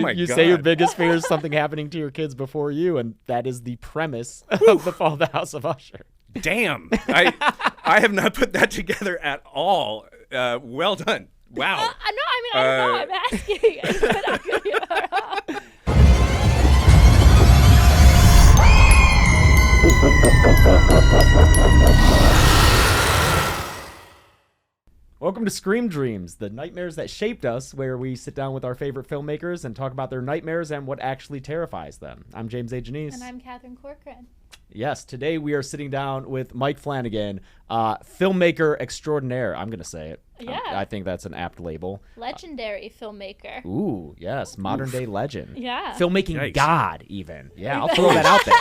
my You God. say your biggest fear is something happening to your kids before you, and that is the premise of The Fall of the House of Usher. Damn. I have not put that together at all. Well done. Wow. No, I don't know. I'm asking. Welcome to Scream Dreams, the nightmares that shaped us, where we sit down with our favorite filmmakers and talk about their nightmares and what actually terrifies them. I'm James A. Janice. And I'm Catherine Corcoran. Yes, today we are sitting down with Mike Flanagan, filmmaker extraordinaire. I'm going to say it. Yeah. I think that's an apt label. Legendary filmmaker. Ooh, yes, modern day legend. Yeah. Filmmaking Yikes. god, even. Yeah, I'll throw that out there.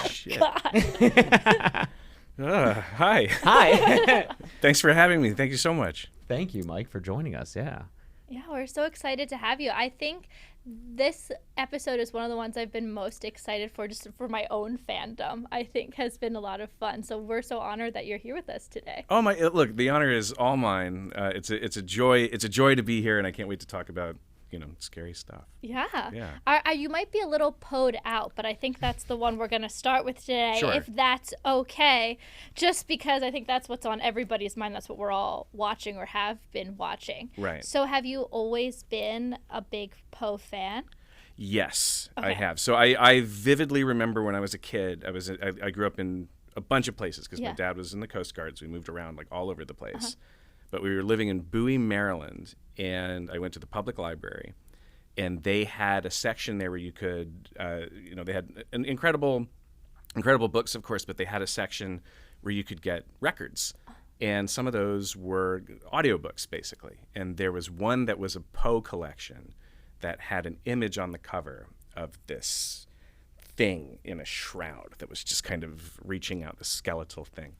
Hi. Hi. Thanks for having me. Thank you so much. Thank you, Mike, for joining us. Yeah. Yeah, we're so excited to have you. I think this episode is one of the ones I've been most excited for, just for my own fandom. I think has been a lot of fun. So we're so honored that you're here with us today. Oh my! Look, the honor is all mine. It's a joy. It's a joy to be here, and I can't wait to talk about scary stuff. Yeah. Yeah. You might be a little poed out, but I think that's the one we're going to start with today, Sure. if that's okay. Just because I think that's what's on everybody's mind. That's what we're all watching or have been watching. Right. So have you always been a big Poe fan? Yes, I Okay. have. So I vividly remember when I was a kid. I grew up in a bunch of places because Yeah. my dad was in the Coast Guard, so we moved around like all over the place. But we were living in Bowie, Maryland, and I went to the public library, and they had a section there where you could, they had an incredible books, of course, but they had a section where you could get records. And some of those were audiobooks, basically. And there was one that was a Poe collection that had an image on the cover of this thing in a shroud that was just kind of reaching out, the skeletal thing.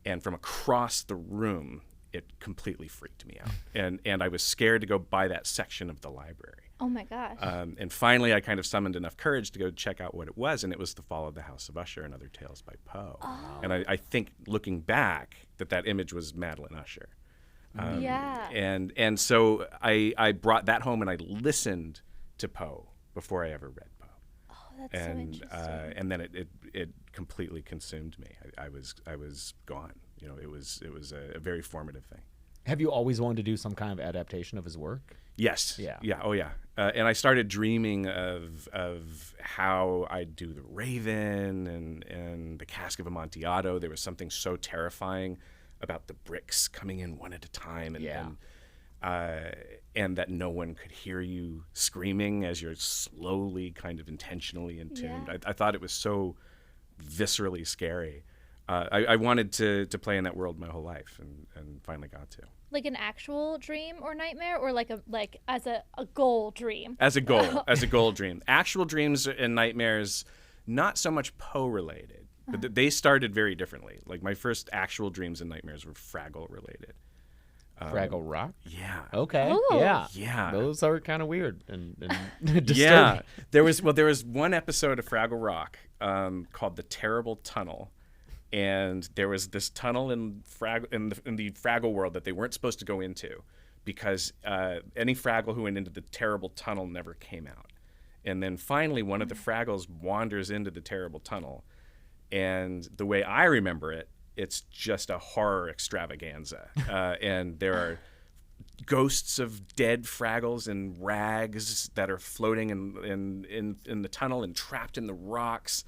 And from across the room, it completely freaked me out. And I was scared to go by that section of the library. Oh my gosh. And finally, I kind of summoned enough courage to go check out what it was, and it was The Fall of the House of Usher and Other Tales by Poe. And I think, looking back, that image was Madeline Usher. Yeah. And so I brought that home, and I listened to Poe before I ever read Poe. Oh, that's so interesting. And then it completely consumed me. I was gone. It was a very formative thing. Have you always wanted to do some kind of adaptation of his work? Yes. Yeah. Yeah. Oh, yeah. And I started dreaming of how I'd do the Raven and the Cask of Amontillado. There was something so terrifying about the bricks coming in one at a time, and that no one could hear you screaming as you're slowly, kind of intentionally entombed. Yeah. I thought it was so viscerally scary. I wanted to play in that world my whole life, and finally got to. Like an actual dream or nightmare, or like as a goal dream? As a goal dream. Actual dreams and nightmares, not so much Poe related, but they started very differently. Like my first actual dreams and nightmares were Fraggle related. Fraggle Rock? Yeah. Okay. Oh. Yeah. Yeah. Those are kind of weird and disturbing. Yeah. There was one episode of Fraggle Rock called The Terrible Tunnel. And there was this tunnel in the Fraggle world that they weren't supposed to go into because any Fraggle who went into the terrible tunnel never came out. And then finally one of the Fraggles wanders into the terrible tunnel. And the way I remember it, it's just a horror extravaganza. And there are ghosts of dead Fraggles in rags that are floating in the tunnel and trapped in the rocks.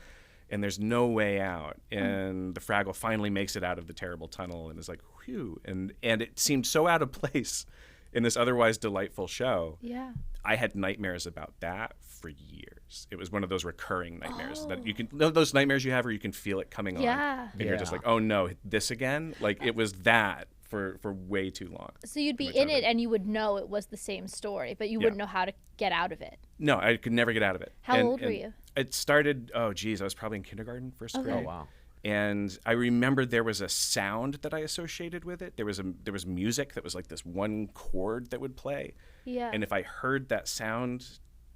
And there's no way out. And the Fraggle finally makes it out of the terrible tunnel and is like, whew. And it seemed so out of place in this otherwise delightful show. Yeah. I had nightmares about that for years. It was one of those recurring nightmares that you can, those nightmares you have where you can feel it coming on. Yeah. And you're just like, oh no, this again? Like it was that for way too long. So you'd be Much in of it and you would know it was the same story, but you wouldn't know how to get out of it. No, I could never get out of it. How old were you? It started, I was probably in kindergarten, first grade. Oh, wow. And I remember there was a sound that I associated with it. There was music that was like this one chord that would play. Yeah. And if I heard that sound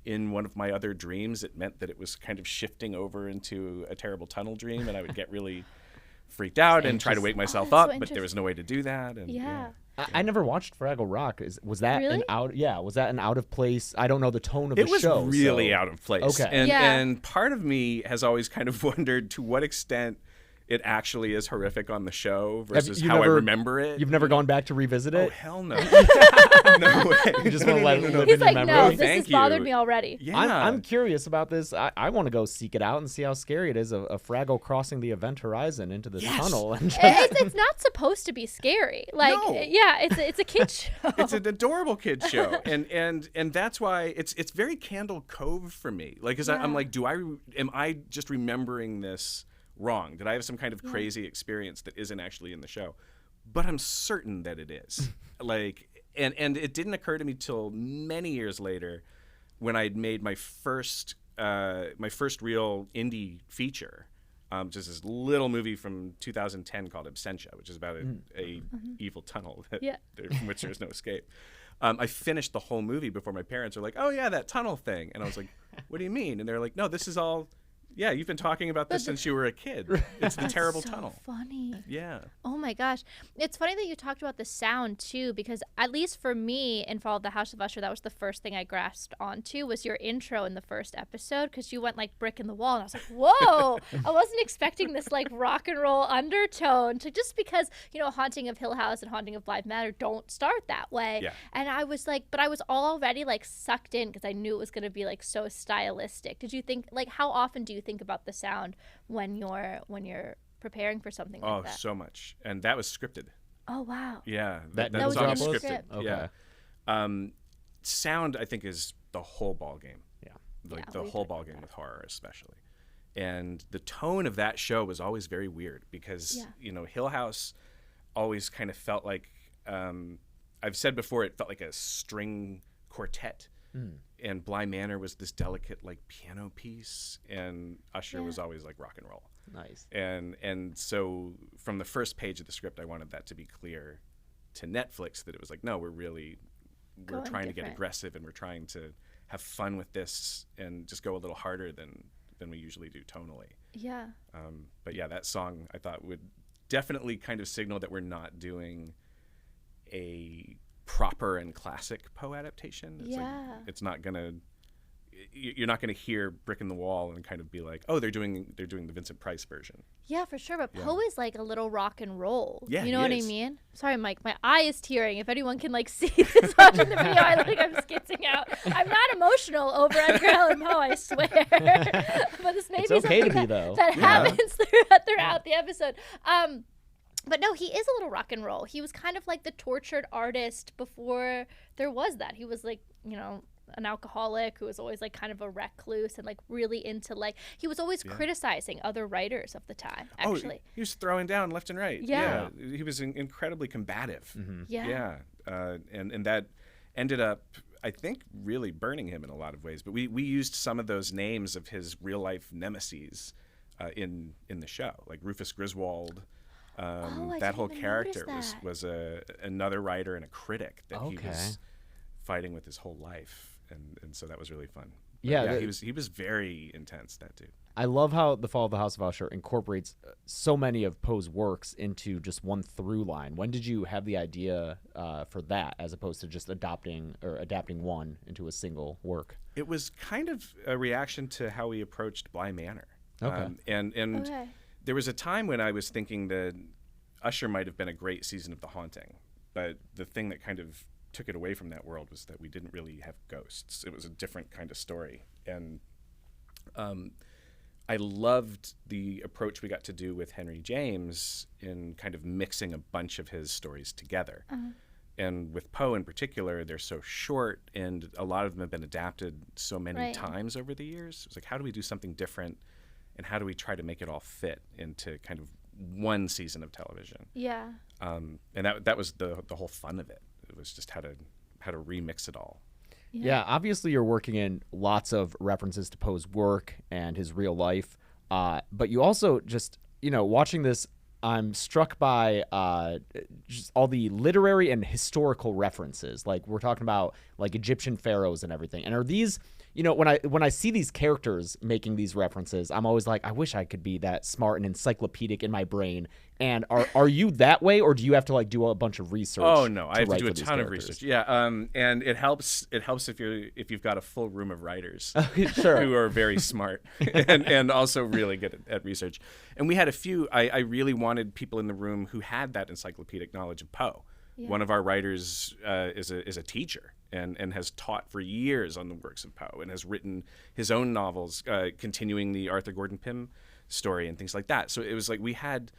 in one of my other dreams, it meant that it was kind of shifting over into a terrible tunnel dream, and I would get really freaked out and try to wake myself that's up, so but there was no way to do that. And Yeah. I never watched Fraggle Rock. Was that Really? was that an out of place? I don't know the tone of the show. It was really so- out of place. Okay. And part of me has always kind of wondered to what extent it actually is horrific on the show versus how I remember it. You've never gone back to revisit it? Oh, hell no. No way. You just want to let it live He's in like, your no, memory? this has Thank bothered you. me already. Yeah. I'm curious about this. I want to go seek it out and see how scary it is. A Fraggle crossing the event horizon into the tunnel. And It's not supposed to be scary. Like, No. yeah, it's a kid show. It's an adorable kids show, and that's why it's very Candle Cove for me. Like, cause I'm like, am I just remembering this wrong? Did I have some kind of crazy experience that isn't actually in the show? But I'm certain that it is. Like, and it didn't occur to me till many years later when I'd made my first real indie feature. Just this little movie from 2010 called Absentia, which is about a evil tunnel from which there's no escape. I finished the whole movie before my parents were like, "Oh yeah, that tunnel thing," and I was like, "What do you mean?" And they're like, "No, this is all. Yeah, you've been talking about this since you were a kid. It's the terrible so tunnel." Funny. Yeah. Oh my gosh. It's funny that you talked about the sound too, because at least for me in Fall of the House of Usher, that was the first thing I grasped onto was your intro in the first episode, because you went like brick in the wall and I was like, whoa, I wasn't expecting this like rock and roll undertone to, just because, you know, Haunting of Hill House and Haunting of Blythe Manor don't start that way. Yeah. And I was like, but I was already like sucked in because I knew it was going to be like so stylistic. Did you think, like, how often do you think about the sound when you're preparing for something like that? Oh, so much. And that was scripted. Oh wow. Yeah. That was all in the scripted. script. Okay. Yeah. Sound, I think, is the whole ball game. Yeah. Like Yeah, the we've whole heard ball of game that. with horror, especially. And the tone of that show was always very weird because, you know, Hill House always kind of felt like, I've said before, it felt like a string quartet. And Bly Manor was this delicate like piano piece, and Usher was always like rock and roll. Nice. And so from the first page of the script, I wanted that to be clear to Netflix that it was like, no, we're Going trying to get different. aggressive, and we're trying to have fun with this and just go a little harder than we usually do tonally. Yeah. But yeah, that song I thought would definitely kind of signal that we're not doing a proper and classic Poe adaptation. It's like, it's not gonna. You're not gonna hear Brick in the Wall and kind of be like, oh, they're doing the Vincent Price version. Yeah, for sure. But Poe is like a little rock and roll. Yeah, you know he what is. I mean? Sorry, Mike. My eye is tearing. If anyone can like see this watching the video, I'm skitzing out. I'm not emotional over Edgar Allan Poe, I swear. But this may It's be okay to something be, though. that happens throughout the episode. But no, he is a little rock and roll. He was kind of like the tortured artist before there was that. He was like, you know, an alcoholic who was always like kind of a recluse and like really into like, he was always criticizing other writers of the time, actually. Oh, he was throwing down left and right. Yeah. He was incredibly combative. Yeah. And that ended up, I think, really burning him in a lot of ways. But we used some of those names of his real life nemesis in the show, like Rufus Griswold. I That didn't whole even character notice was another writer and a critic that he Okay. was fighting with his whole life, and so that was really fun. But Yeah, he was very intense, that dude. I love how The Fall of the House of Usher incorporates so many of Poe's works into just one through line. When did you have the idea for that, as opposed to just adapting one into a single work? It was kind of a reaction to how we approached Bly Manor. Okay. And Okay. there was a time when I was thinking that Usher might have been a great season of The Haunting, but the thing that kind of took it away from that world was that we didn't really have ghosts. It was a different kind of story. And I loved the approach we got to do with Henry James in kind of mixing a bunch of his stories together. And with Poe in particular, they're so short, and a lot of them have been adapted so many times over the years. It was like, how do we do something different, and how do we try to make it all fit into kind of one season of television? Yeah. And that was the whole fun of it. It was just how to remix it all. Yeah, obviously you're working in lots of references to Poe's work and his real life, but you also just, you know, watching this, I'm struck by just all the literary and historical references. Like, we're talking about like Egyptian pharaohs and everything. And are these, when I see these characters making these references, I'm always like, I wish I could be that smart and encyclopedic in my brain. And are you that way, or do you have to like do a bunch of research? Oh no, I have to write do a for these ton of characters? research. Yeah, and it helps if you've got a full room of writers Sure. who are very smart and also really good at research. And we had a few. I really wanted people in the room who had that encyclopedic knowledge of Poe. Yeah. One of our writers is a teacher and has taught for years on the works of Poe and has written his own novels, continuing the Arthur Gordon Pym story and things like that. So it was like we had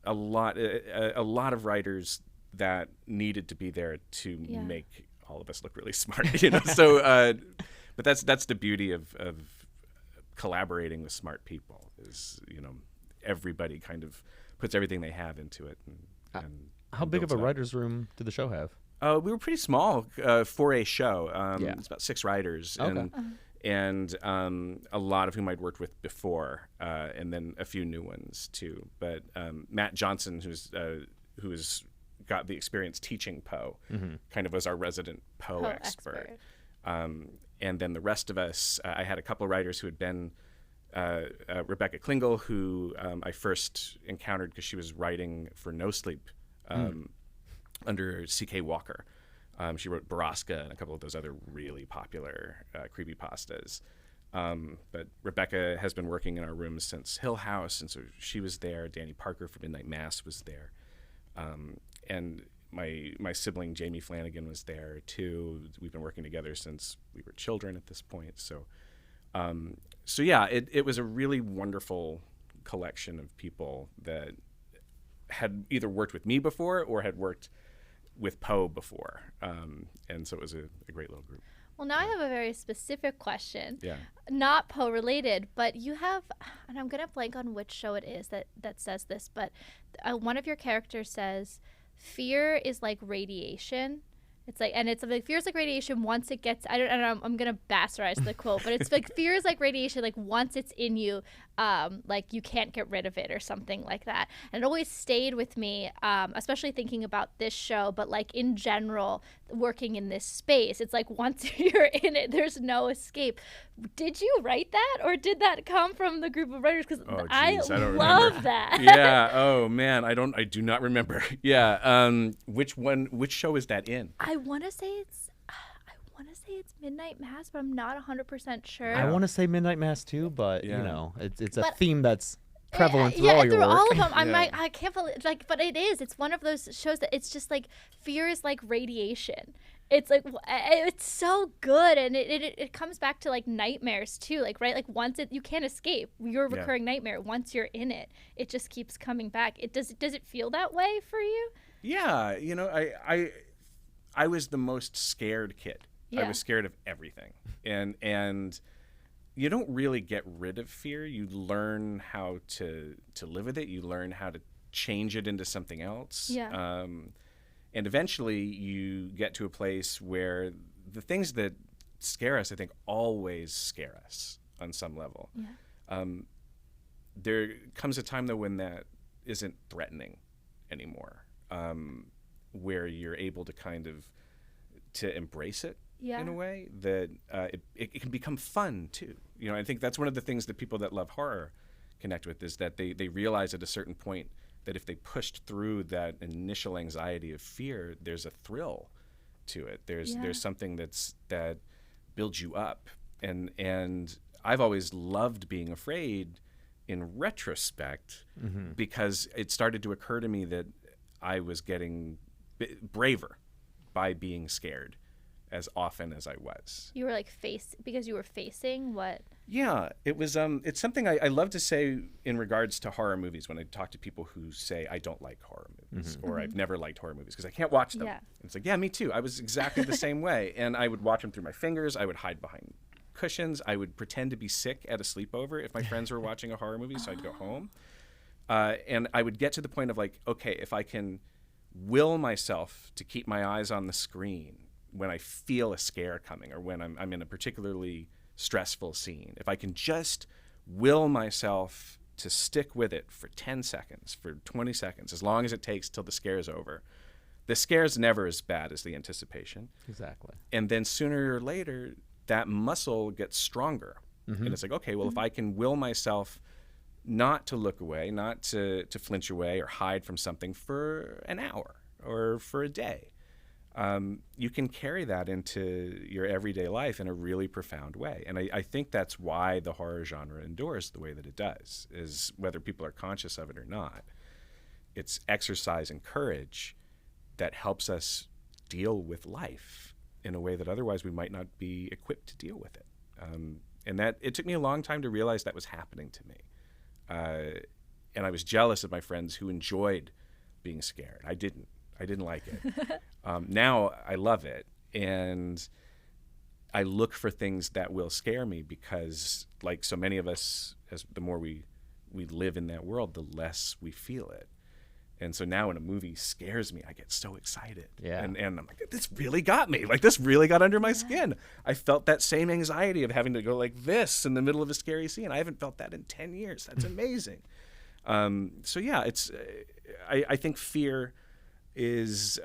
a lot of writers that needed to be there to make all of us look really smart, So, but that's the beauty of collaborating with smart people is everybody kind of puts everything they have into it. And How big of a builds it up. writer's room did the show have? We were pretty small for a show. It's about 6 writers, Okay. and a lot of whom I'd worked with before, and then a few new ones too. But Matt Johnson, who's got the experience teaching Poe, kind of was our resident Poe expert. And then the rest of us, I had a couple of writers who had been Rebecca Klingel, who I first encountered because she was writing for No Sleep under C.K. Walker. She wrote Baraska and a couple of those other really popular creepypastas. But Rebecca has been working in our rooms since Hill House, and so she was there. Danny Parker from Midnight Mass was there. And my sibling Jamie Flanagan was there too. We've been working together since we were children at this point. So yeah, it was a really wonderful collection of people that had either worked with me before or had worked with Poe before. And so it was a great little group. Well, now I have a very specific question. Yeah. Not Poe related, but you have, and I'm going to blank on which show it is that says this, but one of your characters says, fear is like radiation. It's like, and it's like fear is like radiation once it gets, I don't know, I'm going to bastardize the quote, but it's like fear is like radiation, like once it's in you, like you can't get rid of it or something like that. And it always stayed with me, especially thinking about this show, but like in general, working in this space, it's like once you're in it, there's no escape. Did you write that, or did that come from the group of writers? Because I don't love remember. that. Yeah. Oh man, I do not remember. Yeah. Which show is that in? I want to say it's Midnight Mass, but I'm not 100% sure. I want to say Midnight Mass too, but Yeah. it's a theme that's prevalent through yeah, all your through work. all of them. I'm Yeah. like, I can't believe, like, but it is. It's one of those shows that it's just like fear is like radiation. It's like it's so good, and it comes back to like nightmares too. Like right, like once you can't escape your recurring nightmare. Once you're in it, it just keeps coming back. Does it feel that way for you? Yeah. I was the most scared kid. I Yeah. was scared of everything, and you don't really get rid of fear. You learn how to live with it. You learn how to change it into something else. Yeah. And eventually you get to a place where the things that scare us, I think, always scare us on some level. Yeah. There comes a time, though, when that isn't threatening anymore, where you're able to kind of to embrace it in a way that it can become fun, too. I think that's one of the things that people that love horror connect with is that they realize at a certain point that if they pushed through that initial anxiety of fear, there's a thrill to it. There's something that builds you up. And I've always loved being afraid in retrospect because it started to occur to me that I was getting braver by being scared as often as I was. You were like because you were facing what? Yeah, it was. It's something I love to say in regards to horror movies when I talk to people who say I don't like horror movies or I've never liked horror movies because I can't watch them. Yeah. It's like, yeah, me too. I was exactly the same way, and I would watch them through my fingers. I would hide behind cushions. I would pretend to be sick at a sleepover if my friends were watching a horror movie, so I'd go home. And I would get to the point of like, okay, if I can will myself to keep my eyes on the screen when I feel a scare coming or when I'm in a particularly stressful scene, if I can just will myself to stick with it for 10 seconds, for 20 seconds, as long as it takes till the scare's over, the scare's never as bad as the anticipation. Exactly. And then sooner or later, that muscle gets stronger. And it's like, okay, well, if I can will myself not to look away, not to flinch away or hide from something for an hour or for a day, you can carry that into your everyday life in a really profound way. And I think that's why the horror genre endures the way that it does, is whether people are conscious of it or not. It's exercise and courage that helps us deal with life in a way that otherwise we might not be equipped to deal with it. And that it took me a long time to realize that was happening to me. And I was jealous of my friends who enjoyed being scared. I didn't like it. Now I love it. And I look for things that will scare me because, like so many of us, as the more we live in that world, the less we feel it. And so now when a movie scares me, I get so excited. Yeah. And I'm like, this really got me. Like, this really got under my skin. I felt that same anxiety of having to go like this in the middle of a scary scene. I haven't felt that in 10 years. That's amazing. So yeah, it's. I think fear is.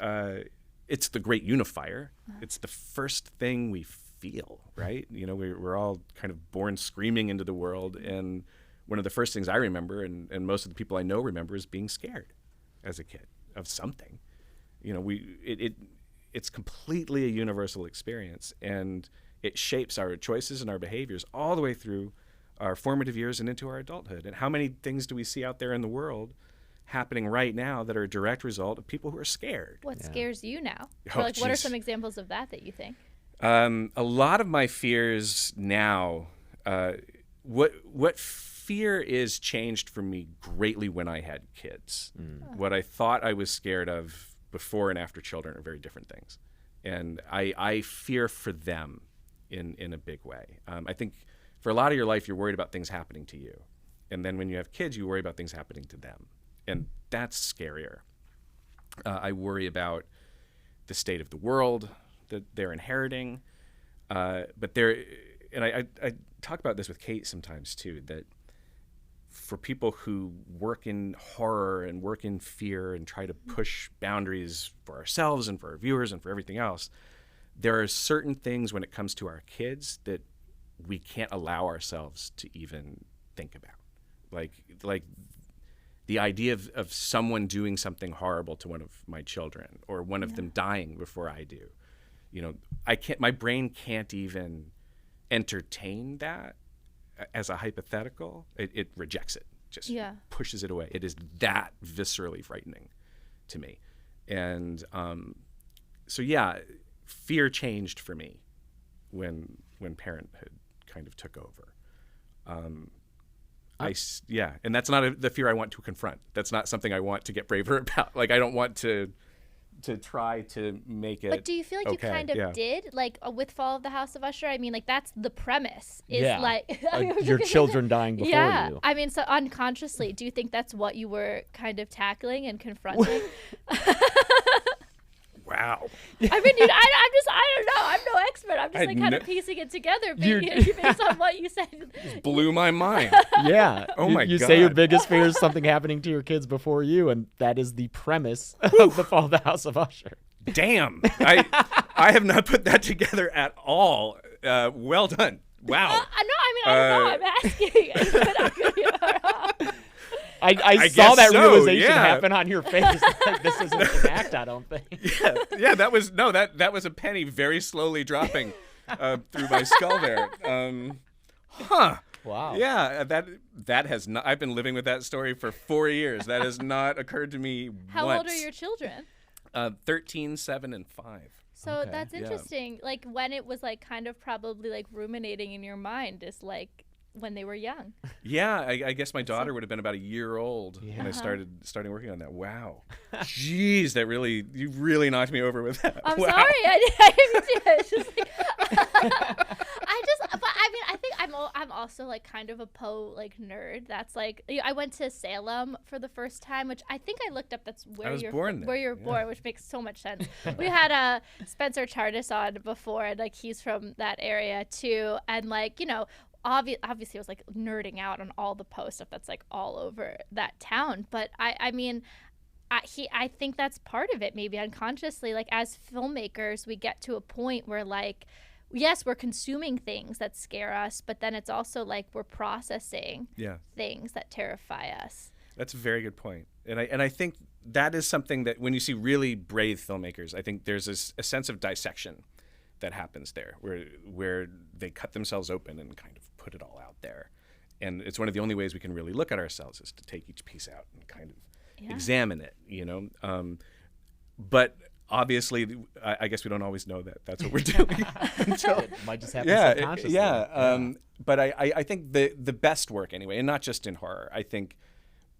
It's the great unifier. It's the first thing we feel, right? You know, we're all kind of born screaming into the world, and one of the first things I remember, and most of the people I know remember, is being scared as a kid of something. You know, it's completely a universal experience, and it shapes our choices and our behaviors all the way through our formative years and into our adulthood. And how many things do we see out there in the world happening right now that are a direct result of people who are scared? What scares you now? Oh, Or, like, what are geez. some examples of that you think? A lot of my fears now, what fear is changed for me greatly when I had kids. What I thought I was scared of before and after children are very different things. And I fear for them in a big way. I think for a lot of your life, you're worried about things happening to you. And then when you have kids, you worry about things happening to them. And that's scarier. I worry about the state of the world that they're inheriting. But I talk about this with Kate sometimes too, that for people who work in horror and work in fear and try to push boundaries for ourselves and for our viewers and for everything else, there are certain things when it comes to our kids that we can't allow ourselves to even think about. Like the idea of someone doing something horrible to one of my children, or one of them dying before I do. You know, my brain can't even entertain that as a hypothetical. It rejects it, just pushes it away. It is that viscerally frightening to me. And so yeah, fear changed for me when parenthood kind of took over. And that's not the fear I want to confront. That's not something I want to get braver about. Like, I don't want to try to make it. But do you feel like okay. you kind of did, like with Fall of the House of Usher? I mean, like, that's the premise. Is like your children dying before you. I mean, so unconsciously, do you think that's what you were kind of tackling and confronting? Wow. I mean, I don't know. I'm no expert. I'm just kind of piecing it together based on what you said. Just blew my mind. Yeah. Oh my God. You say your biggest fear is something happening to your kids before you, and that is the premise of the Fall of the House of Usher. Damn. I have not put that together at all. Well done. Wow. I don't know. I'm asking. I saw that realization happen on your face. Like, this isn't an act, I don't think. Yeah. That was a penny very slowly dropping through my skull there. Wow. Yeah, that has not. I've been living with that story for 4 years. That has not occurred to me How once. old are your children? 13, 7, and 5. So that's interesting. Yeah. Like, when it was like kind of probably like ruminating in your mind is like when they were young. Yeah, I guess my daughter would have been about a year old when I started working on that. Wow. Jeez, you really knocked me over with that. I'm wow. sorry. I didn't do it. It's just like, but I mean, I think I'm also like kind of a Poe like nerd. That's like, I went to Salem for the first time, which I think I looked up. That's where you're born, which makes so much sense. We had Spencer Chartis on before, and like he's from that area too, and like, you know, obviously I was like nerding out on all the Poe stuff that's like all over that town. But I mean, I think that's part of it, maybe unconsciously. Like, as filmmakers, we get to a point where like yes, we're consuming things that scare us, but then it's also like we're processing Yeah. things that terrify us. That's a very good point. And I think that is something that when you see really brave filmmakers, I think there's a sense of dissection that happens there where they cut themselves open and kind of put it all out there. And it's one of the only ways we can really look at ourselves is to take each piece out and kind of examine it, you know. But obviously, I guess we don't always know that that's what we're doing. It might just happen subconsciously. But I think the best work anyway, and not just in horror, I think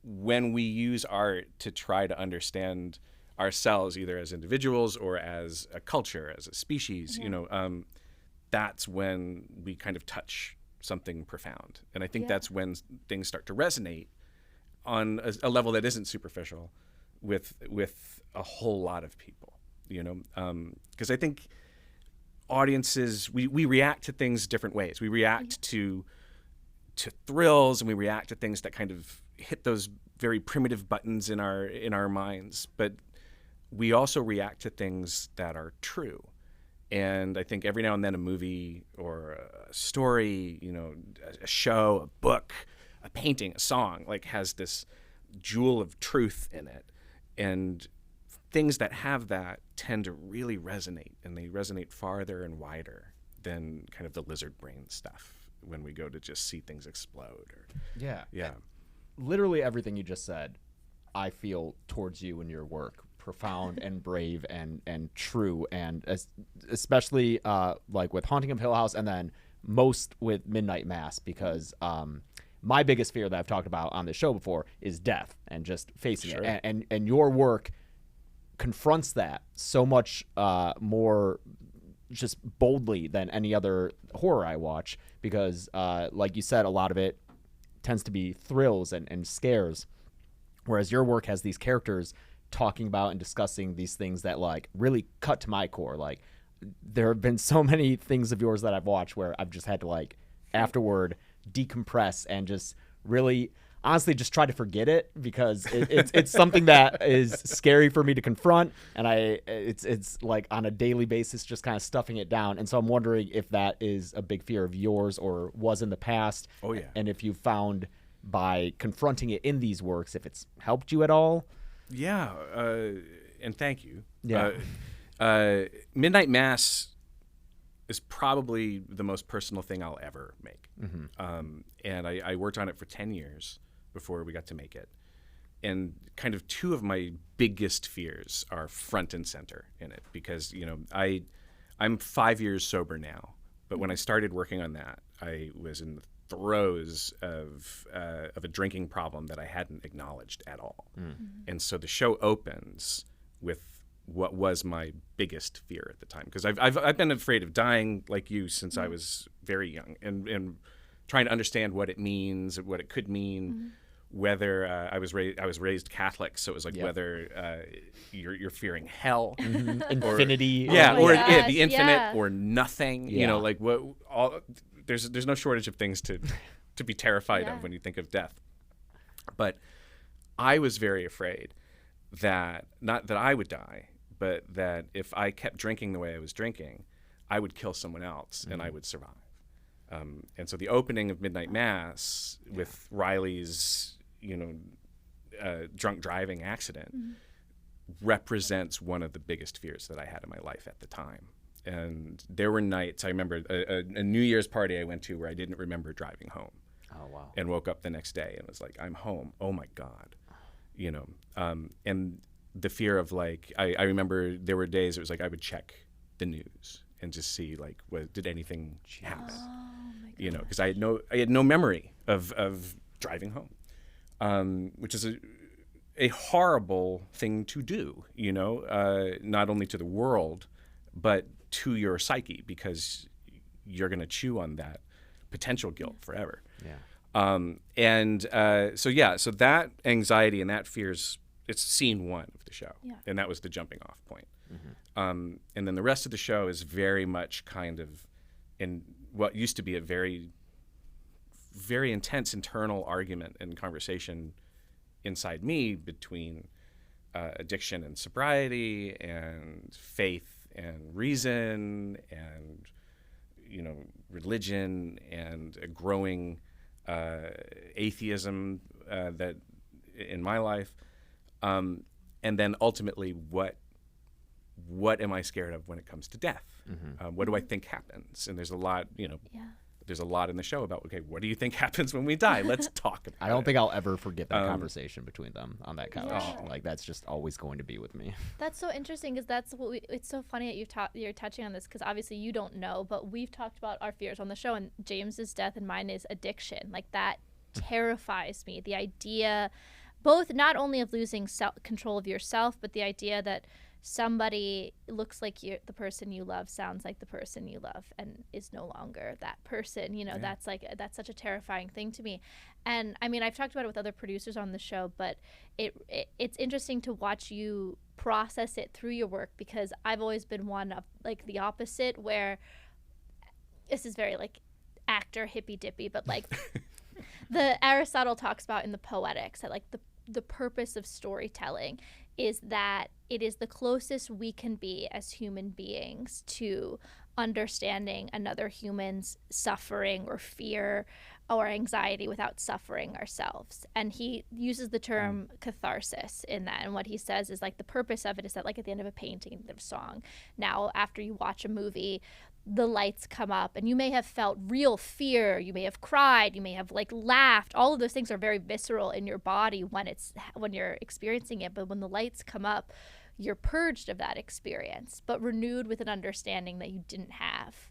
when we use art to try to understand ourselves, either as individuals or as a culture, as a species, you know, that's when we kind of touch something profound. And I think that's when things start to resonate on a level that isn't superficial with a whole lot of people, you know, because I think audiences, we react to things different ways. We react to thrills, and we react to things that kind of hit those very primitive buttons in our minds, but we also react to things that are true. And I think every now and then a movie or a story, you know, a show, a book, a painting, a song, like has this jewel of truth in it. And things that have that tend to really resonate, and they resonate farther and wider than kind of the lizard brain stuff when we go to just see things explode. Yeah. Yeah. Literally everything you just said, I feel towards you and your work. Profound and brave and true, and especially like with Haunting of Hill House, and then most with Midnight Mass, because my biggest fear that I've talked about on this show before is death and just facing it, and your work confronts that so much more just boldly than any other horror I watch, because like you said, a lot of it tends to be thrills and scares, whereas your work has these characters talking about and discussing these things that like really cut to my core. Like there have been so many things of yours that I've watched where I've just had to like afterward decompress and just really honestly just try to forget it, because it's something that is scary for me to confront, and it's like on a daily basis just kind of stuffing it down. And so I'm wondering if that is a big fear of yours or was in the past. Oh yeah. And if you found by confronting it in these works, if it's helped you at all. Yeah, and thank you. Yeah. Midnight Mass is probably the most personal thing I'll ever make. And I worked on it for 10 years before we got to make it. And kind of two of my biggest fears are front and center in it, because, you know, I'm 5 years sober now, but when I started working on that, I was in the throes of a drinking problem that I hadn't acknowledged at all. And so the show opens with what was my biggest fear at the time, because I've been afraid of dying like you since I was very young, and trying to understand what it means, what it could mean, whether I was raised Catholic, so it was like whether you're fearing hell, infinity, or gosh, the infinite, or nothing. Yeah. You know, like what all. There's no shortage of things to be terrified of when you think of death. But I was very afraid that not that I would die, but that if I kept drinking the way I was drinking, I would kill someone else and I would survive. And so the opening of Midnight Mass with Riley's, you know, drunk driving accident represents one of the biggest fears that I had in my life at the time. And there were nights, I remember a New Year's party I went to where I didn't remember driving home. Oh, wow. And woke up the next day and was like, I'm home. Oh my God. You know, and the fear of like, I remember there were days it was like I would check the news and just see like, did anything happen? Oh my God. You know, because I had no memory of driving home, which is a horrible thing to do, you know, not only to the world, but to your psyche, because you're going to chew on that potential guilt forever. Yeah. So that anxiety and that fears, it's scene one of the show. Yeah. And that was the jumping off point. And then the rest of the show is very much kind of in what used to be a very, very intense internal argument and conversation inside me between addiction and sobriety and faith and reason and religion and a growing atheism that in my life, and then ultimately what am I scared of when it comes to death? What do I think happens? And there's a lot, there's a lot in the show about, okay, what do you think happens when we die? Let's talk about it. I don't think I'll ever forget that conversation between them on that couch. Yeah. Like, that's just always going to be with me. That's so interesting because that's what it's so funny that you're touching on this because obviously you don't know, but we've talked about our fears on the show, and James's death and mine is addiction. Like, that terrifies me. The idea, both not only of losing control of yourself, but the idea that somebody looks like the person you love, sounds like the person you love, and is no longer that person. That's such a terrifying thing to me. And I mean, I've talked about it with other producers on the show, but it's interesting to watch you process it through your work, because I've always been one of like the opposite, where this is very like actor hippy dippy, but like the Aristotle talks about in the Poetics that like the purpose of storytelling is that it is the closest we can be as human beings to understanding another human's suffering or fear or anxiety without suffering ourselves. And he uses the term catharsis in that. And what he says is like the purpose of it is that like at the end of a painting, at the end of a song, now after you watch a movie, the lights come up and you may have felt real fear, you may have cried, you may have like laughed. All of those things are very visceral in your body when you're experiencing it, but when the lights come up, you're purged of that experience, but renewed with an understanding that you didn't have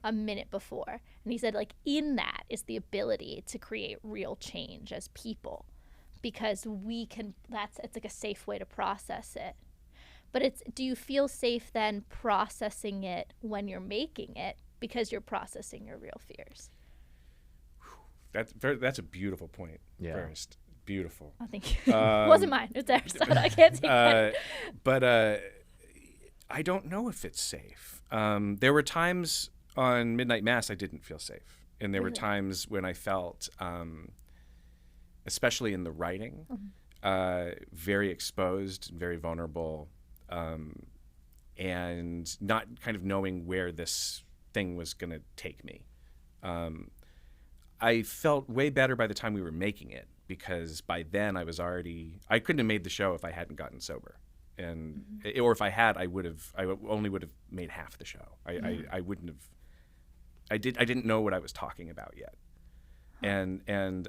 a minute before. And he said like in that is the ability to create real change as people, because it's like a safe way to process it. But do you feel safe then processing it when you're making it, because you're processing your real fears? That's a beautiful point. Yeah. First, beautiful. Oh, thank you. It wasn't mine. It's Aristotle. I can't take that. But I don't know if it's safe. There were times on Midnight Mass I didn't feel safe, and there were times when I felt, especially in the writing, very exposed, very vulnerable. And not kind of knowing where this thing was going to take me. I felt way better by the time we were making it, because by then I couldn't have made the show if I hadn't gotten sober. Or if I had, I only would have made half the show. I wouldn't have, I didn't know what I was talking about yet. And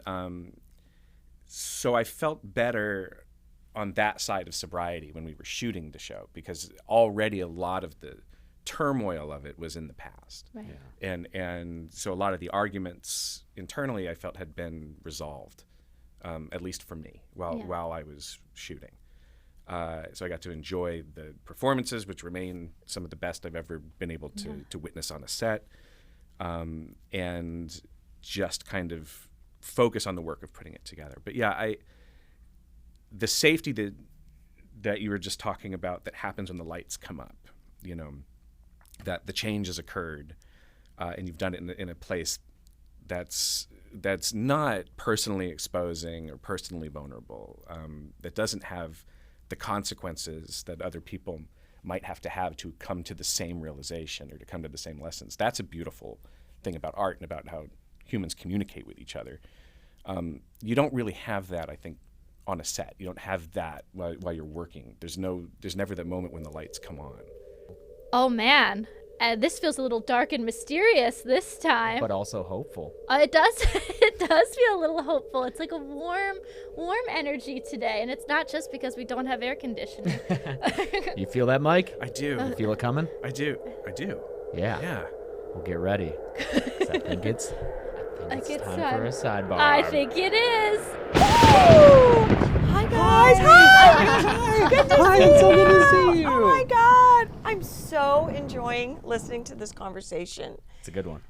so I felt better on that side of sobriety when we were shooting the show, because already a lot of the turmoil of it was in the past. Right. Yeah. And so a lot of the arguments internally I felt had been resolved, at least for me, while I was shooting. So I got to enjoy the performances, which remain some of the best I've ever been able to witness on a set, and just kind of focus on the work of putting it together. But yeah, the safety that you were just talking about that happens when the lights come up, that the change has occurred, and you've done it in a place that's not personally exposing or personally vulnerable, that doesn't have the consequences that other people might have to come to the same realization or to come to the same lessons. That's a beautiful thing about art and about how humans communicate with each other. You don't really have that, I think, on a set. You don't have that while you're working. There's never that moment when the lights come on. Oh man, this feels a little dark and mysterious this time. But also hopeful. It does. It does feel a little hopeful. It's like a warm energy today, and it's not just because we don't have air conditioning. You feel that, Mike? I do. You feel it coming? I do. Yeah. Yeah. Well, get ready. I think it's time for a sidebar. I think it is. Hi guys! Hi! Good to see It's so you. good to see you. Oh my God! I'm so enjoying listening to this conversation. It's a good one.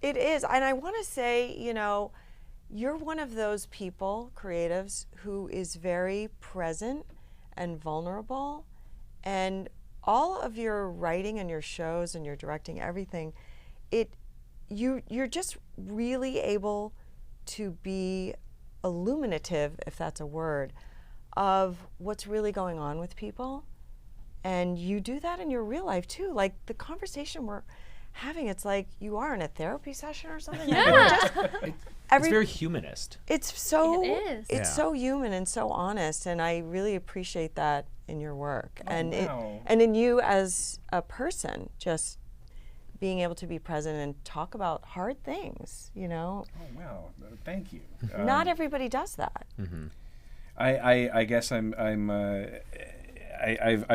It is, and I want to say, you're one of those people, creatives, who is very present and vulnerable, and all of your writing and your shows and your directing, everything, you're just really able to be illuminative, if that's a word, of what's really going on with people. And you do that in your real life too. Like the conversation we're having. It's like you are in a therapy session or something. Yeah. It's very humanist. It's so It is. it's Yeah. so human and so honest, and I really appreciate that in your work and wow. and in you as a person, just being able to be present and talk about hard things. Oh wow, thank you. Not everybody does that. I guess I've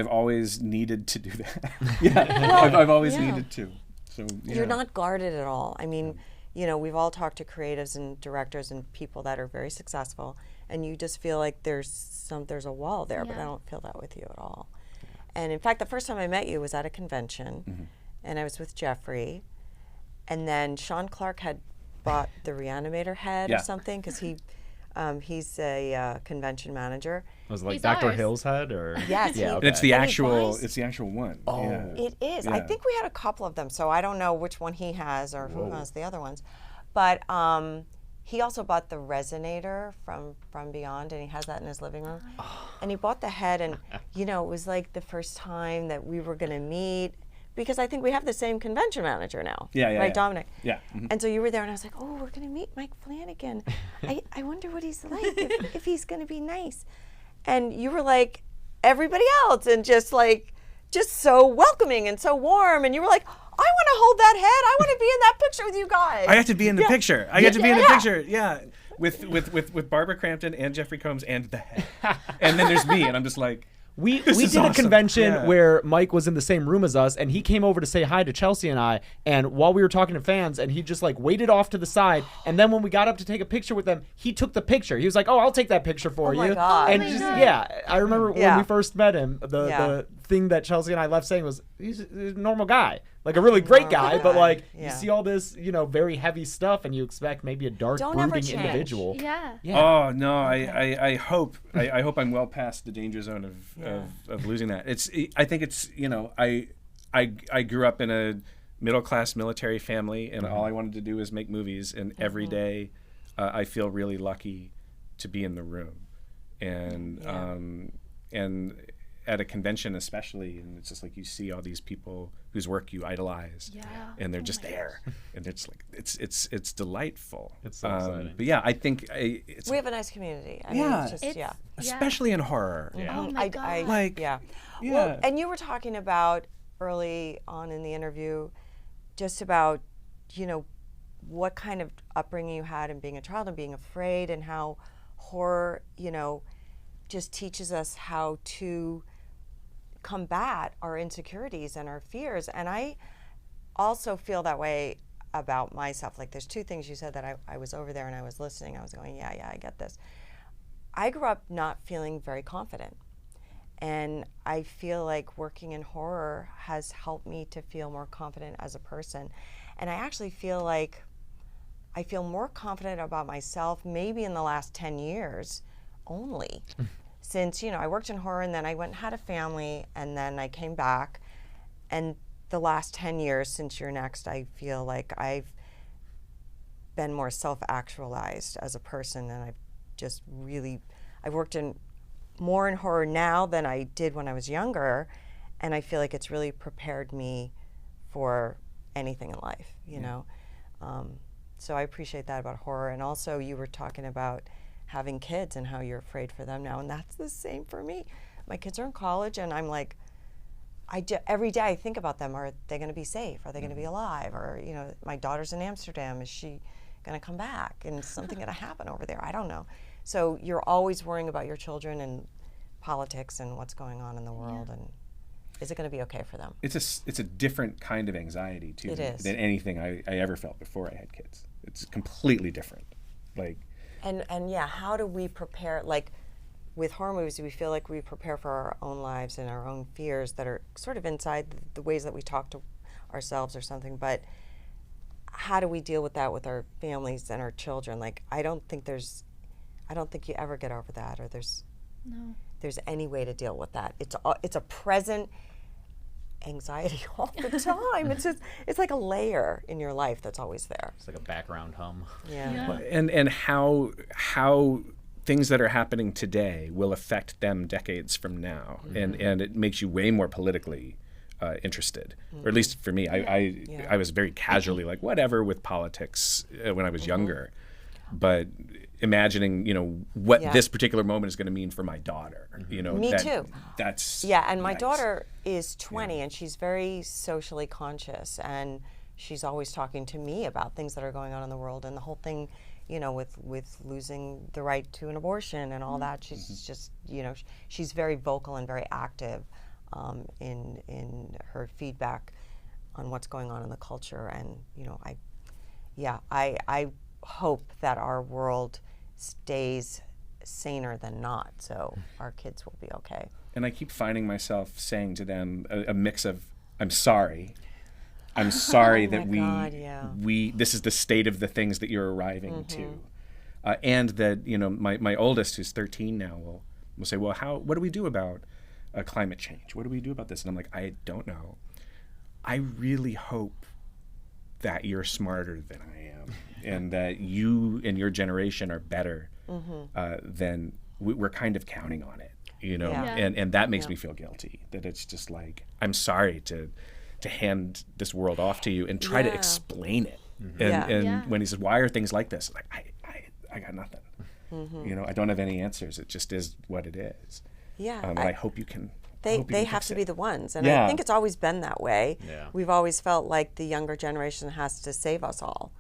always needed to do that. Yeah, I've always needed to. So yeah. You're not guarded at all. I mean, we've all talked to creatives and directors and people that are very successful, and you just feel like there's a wall there, but I don't feel that with you at all. And in fact, the first time I met you was at a convention, and I was with Jeffrey, and then Sean Clark had bought the Reanimator head or something, because he's a convention manager. Was it like He's Dr. ours. Hill's head, or Yes, yeah, he- okay. It's the And he actual. buys- It's the actual one. Oh. Yeah. It is. I Yeah. think we had a couple of them, so I don't know which one he has or who has the other ones. But he also bought the Resonator from Beyond, and he has that in his living room. And he bought the head, and it was like the first time that we were going to meet, because I think we have the same convention manager now. Yeah, right, yeah. Dominic. Yeah. Mhm. And so you were there, and I was like, oh, we're going to meet Mike Flanagan. I wonder what he's like, if he's going to be nice. And you were like everybody else, and just so welcoming and so warm. And you were like, I want to hold that head. I want to be in that picture with you guys. I got to be in the picture. I got to be in the Yeah. picture. Yeah, with Barbara Crampton and Jeffrey Combs and the head. And then there's me, and I'm just like. We This is did a awesome. convention Yeah. where Mike was in the same room as us, and he came over to say hi to Chelsea and I. And while we were talking to fans, and he just waited off to the side. And then when we got up to take a picture with them, he took the picture. He was like, "Oh, I'll take that picture for Oh you." my God. And Oh my just God. I remember when Yeah. we first met him. Yeah. The thing that Chelsea and I left saying was, "He's a normal guy, like a really great guy, but guy. you Yeah. see all this, very heavy stuff, and you expect maybe a dark, Don't ever brooding change. individual." Yeah. Yeah. Oh no! I hope I'm well past the danger zone of losing that. I think it's I grew up in a middle class military family, and all I wanted to do was make movies. And every day, I feel really lucky to be in the room, and at a convention especially, and it's just like you see all these people whose work you idolize, and they're just there, and it's like it's delightful. It's so exciting. But yeah, I think it's We have a nice community. I mean, Yeah. it's just, It's- especially in horror. Yeah. Oh my God. Like yeah. yeah. Well, and you were talking about early on in the interview, just about, what kind of upbringing you had and being a child and being afraid, and how horror, just teaches us how to combat our insecurities and our fears. And I also feel that way about myself. Like, there's two things you said that I was over there and I was listening. I was going, yeah, I get this. I grew up not feeling very confident. And I feel like working in horror has helped me to feel more confident as a person. And I actually feel like I feel more confident about myself maybe in the last 10 years only. Since, I worked in horror, and then I went and had a family, and then I came back. And the last 10 years since You're Next, I feel like I've been more self-actualized as a person, and I've worked more in horror now than I did when I was younger, and I feel like it's really prepared me for anything in life, you know. So I appreciate that about horror. And also, you were talking about having kids and how you're afraid for them now, and that's the same for me. My kids are in college, and I'm like, every day I think about them. Are they going to be safe? Are they going to be alive? Or, my daughter's in Amsterdam. Is she going to come back? And is something going to happen over there? I don't know. So you're always worrying about your children and politics and what's going on in the world, and is it going to be okay for them? It's a different kind of anxiety too than anything I ever felt before I had kids. It's completely different. And yeah, how do we prepare? Like, with horror movies, we feel like we prepare for our own lives and our own fears that are sort of inside the ways that we talk to ourselves or something. But how do we deal with that with our families and our children? Like, I don't think you ever get over that, or there's any way to deal with that. It's a present anxiety all the time. It's like a layer in your life that's always there. It's like a background hum. Yeah. And how things that are happening today will affect them decades from now, and it makes you way more politically interested, or at least for me. I was very casually like whatever with politics when I was younger, but imagining what this particular moment is going to mean for my daughter. Me too. That's and my nice. daughter is 20 and she's very socially conscious, and she's always talking to me about things that are going on in the world, and the whole thing with losing the right to an abortion and all that. She's just she's very vocal and very active in her feedback on what's going on in the culture. And I hope that our world stays saner than not, so our kids will be okay. And I keep finding myself saying to them a mix of I'm sorry that we this is the state of the things that you're arriving to, and that my oldest, who's 13 now, will say, well, what do we do about climate change? What do we do about this? And I'm like, I don't know. I really hope that you're smarter than I am, and that you and your generation are better than we're kind of counting on it, and that makes me feel guilty, that it's just like, I'm sorry to hand this world off to you and try to explain it. And when he says, why are things like this? Like, I got nothing. I don't have any answers. It just is what it is. And I hope you can. They have to be the ones, and I think it's always been that way. We've always felt like the younger generation has to save us all.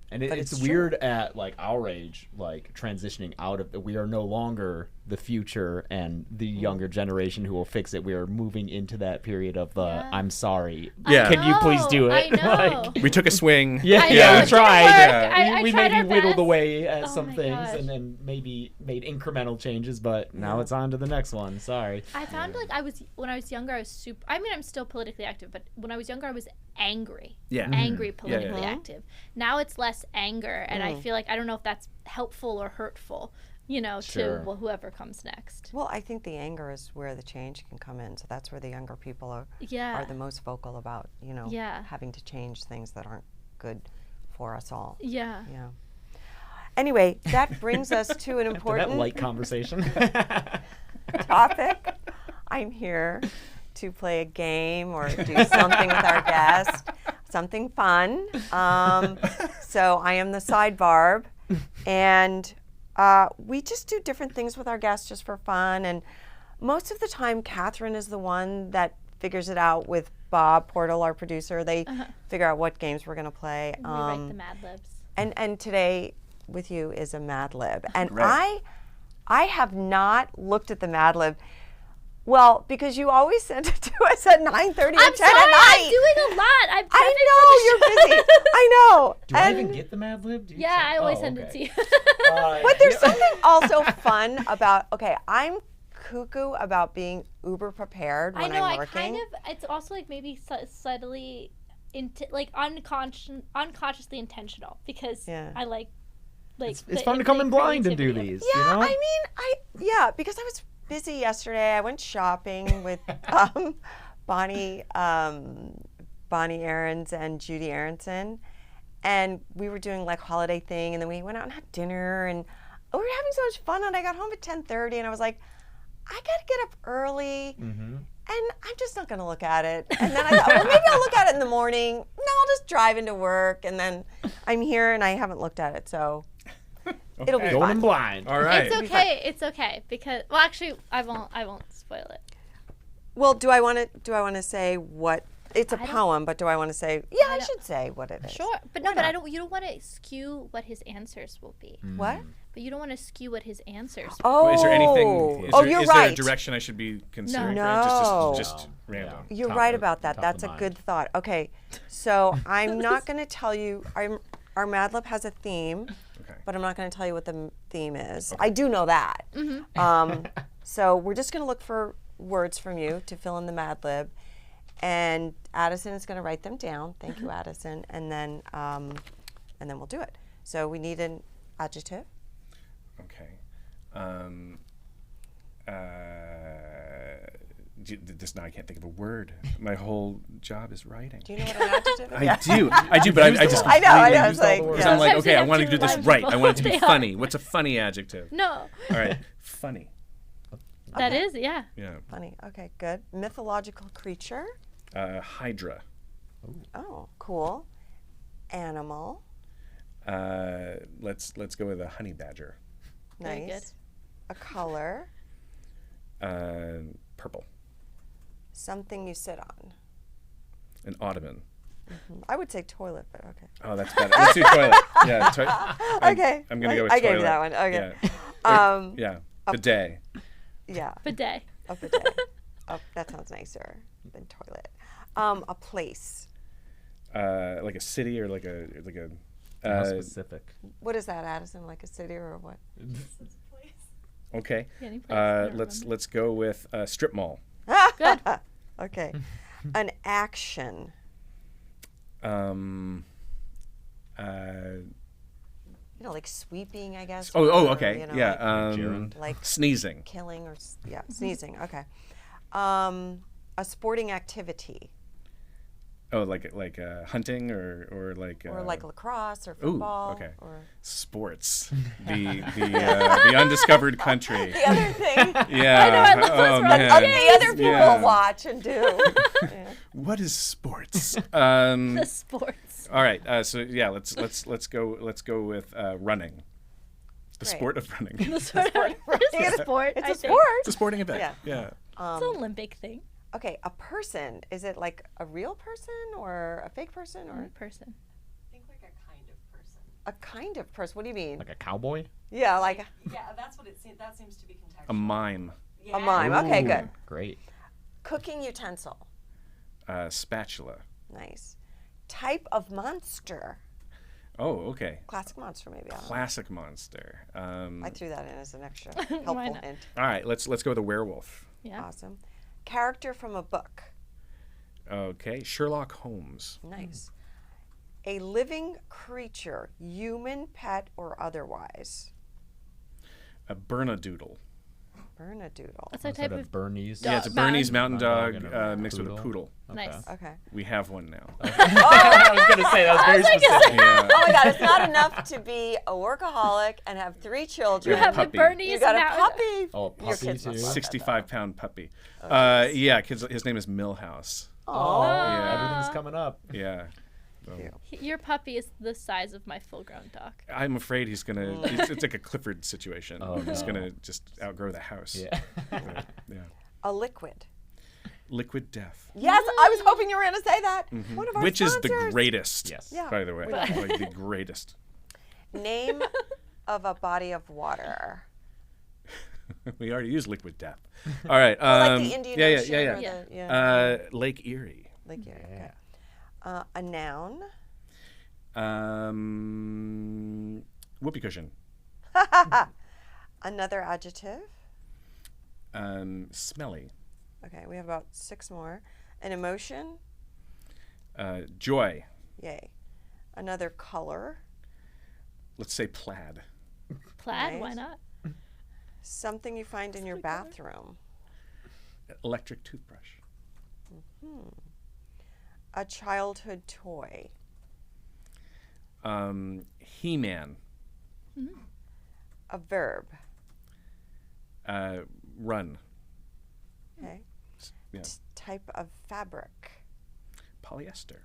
And it's weird at like our age, like transitioning out of we are no longer the future and the younger generation who will fix it. We are moving into that period of the I'm sorry. Can you please do it? I know. We took a swing. We tried. We tried maybe our whittled best. away at some my things gosh. and then maybe made incremental changes, but now it's on to the next one. Sorry. I found like when I was younger, I was super. I mean, I'm still politically active, but when I was younger, I was angry. Angry, politically active. Now it's less anger, and I feel like I don't know if that's helpful or hurtful, to whoever comes next. Well, I think the anger is where the change can come in. So that's where the younger people are the most vocal about, having to change things that aren't good for us all. Yeah. Anyway, that brings us to an important that light conversation topic. I'm here to play a game or do something with our guest, something fun. So I am the side barb, and we just do different things with our guests just for fun. And most of the time, Catherine is the one that figures it out with Bob Portal, our producer. They figure out what games we're going to play. We write the Mad Libs. And today with you is a Mad Lib. And Right. I have not looked at the Mad Lib. Well, because you always send it to us at 9:30 or 10 I'm at sorry, night. I'm doing a lot. I'm I know, you're busy. I know. Do I even get the Mad Lib? Do you Yeah, send- I always Oh, send okay. it to you. But there's something also fun about, I'm cuckoo about being uber prepared when I'm working. It's also like maybe subtly, unconsciously intentional, because I like It's the- fun to come in blind and do creativity. these. Yeah, you know? because I was busy yesterday. I went shopping with Bonnie Aarons and Judy Aronson, and we were doing like holiday thing, and then we went out and had dinner, and we were having so much fun. And I got home at 10:30, and I was like, I gotta get up early, and I'm just not gonna look at it. And then I thought, well, maybe I'll look at it in the morning. No, I'll just drive into work, and then I'm here and I haven't looked at it, so it'll be Going fun. in blind. All right. It's okay because actually I won't spoil it. Well, do I want to say what? It's a poem, but do I want to say? Yeah, I should say what it is. Sure, but no, but I don't. You don't want to skew what his answers will be. What? But you don't want to skew what his answers. Oh, Is there anything? you're is right. there a direction I should be considering? No. Just random. You're Top right of- about that. top That's of a mind. good thought. Okay, so I'm not going to tell you. Our Mad Lib has a theme, Okay. but I'm not going to tell you what the theme is. I do know that. So we're just going to look for words from you to fill in the Mad Lib, and Addison is going to write them down. Thank you, Addison, and then we'll do it. So we need an adjective. Okay. Just now I can't think of a word. My whole job is writing. Do you know what an adjective is? I do, but I just I know. I completely was like, because yeah. I'm like, Sometimes okay, you I have want to to do this remind right. people I want it to be they are. funny. What's a funny adjective? No. All right, funny. That is, yeah. Yeah. Funny. Okay, good. Mythological creature. Hydra. Oh, cool. Animal. Let's go with a honey badger. Very Nice. good. A color. Purple. Something you sit on. An ottoman. I would say toilet, but okay. Oh, that's better. Let's do toilet. Yeah. Okay. I'm gonna go with I toilet. gave you that one. Okay. Yeah. Yeah. Bidet. Yeah. Bidet. A bidet. Oh, that sounds nicer than toilet. A place. Like a city or like a How specific. What is that, Addison? Like a city or what? okay. Any place, I don't Let's go with strip mall. Good. Okay. An action. You know, like sweeping, I guess. or, Okay. you know, Yeah. Like Sneezing. killing or sneezing. Okay. A sporting activity. Oh, like hunting or like. Or like lacrosse or ooh, football. okay. Or Sports. The undiscovered country. the other thing. Yeah. I know, I love those man. The other people Yeah. watch and do. Yeah. What is sports? The sports. All right. So yeah, let's go with running. The Great. sport of running. The sort of it's a sport. It's I a think. sport. It's a sporting event. Yeah. Yeah. It's an Olympic thing. Okay, a person. Is it like a real person or a fake person or Person. think like a kind of person. a kind of person? What do you mean? Like a cowboy? Yeah, like Yeah, that's what it seems. That seems to be contextual. A mime. Yeah. a mime. Okay, Ooh, good. Great. Cooking utensil. Spatula. Nice. Type of monster. Oh, okay. Classic monster, maybe. I don't know. Classic monster. I threw that in as an extra helpful not? hint. All right. Let's go with a werewolf. Yeah. Awesome. Character from a book. Okay. Sherlock Holmes. Nice. A living creature, human, pet, or otherwise. A Bernedoodle. Bernedoodle. That's a Is type that a of Bernese? Yeah, it's a Mountain- Bernese mountain dog and a mixed with a poodle. nice. Okay. We have one now. I was gonna say that was very specific. Yeah. Oh my God, it's not enough to be a workaholic and have 3 children. You have the puppy. Bernese You got a mountain- puppy. Oh, a Your puppy kids too? must love that, 65-pound puppy. Yeah, his name is Millhouse. Oh, Yeah. everything's coming up. Yeah. Your puppy is the size of my full-grown dog. I'm afraid he's gonna. It's like a Clifford situation. Oh, He's no. gonna just outgrow the house. Yeah. Yeah. A liquid. Liquid Death, Yes, I was hoping you were going to say that. One of our which is the sponsors. greatest. Yes. Yeah. By the way, like the greatest. Name of a body of water. We already used Liquid Death. All right. Like the Indian yeah, Ocean. yeah, or yeah, the- yeah. Lake Erie. Like yeah. Yeah. Okay. A noun. Whoopee cushion. Another adjective. Smelly. Okay, we have about 6 more. An emotion. Joy. Yay. Another color. Let's say plaid. Plaid, why Nice. not? Something you find in your bathroom. Electric toothbrush. A childhood toy. He-Man. A verb. Run. Okay. Yeah. Type of fabric. Polyester.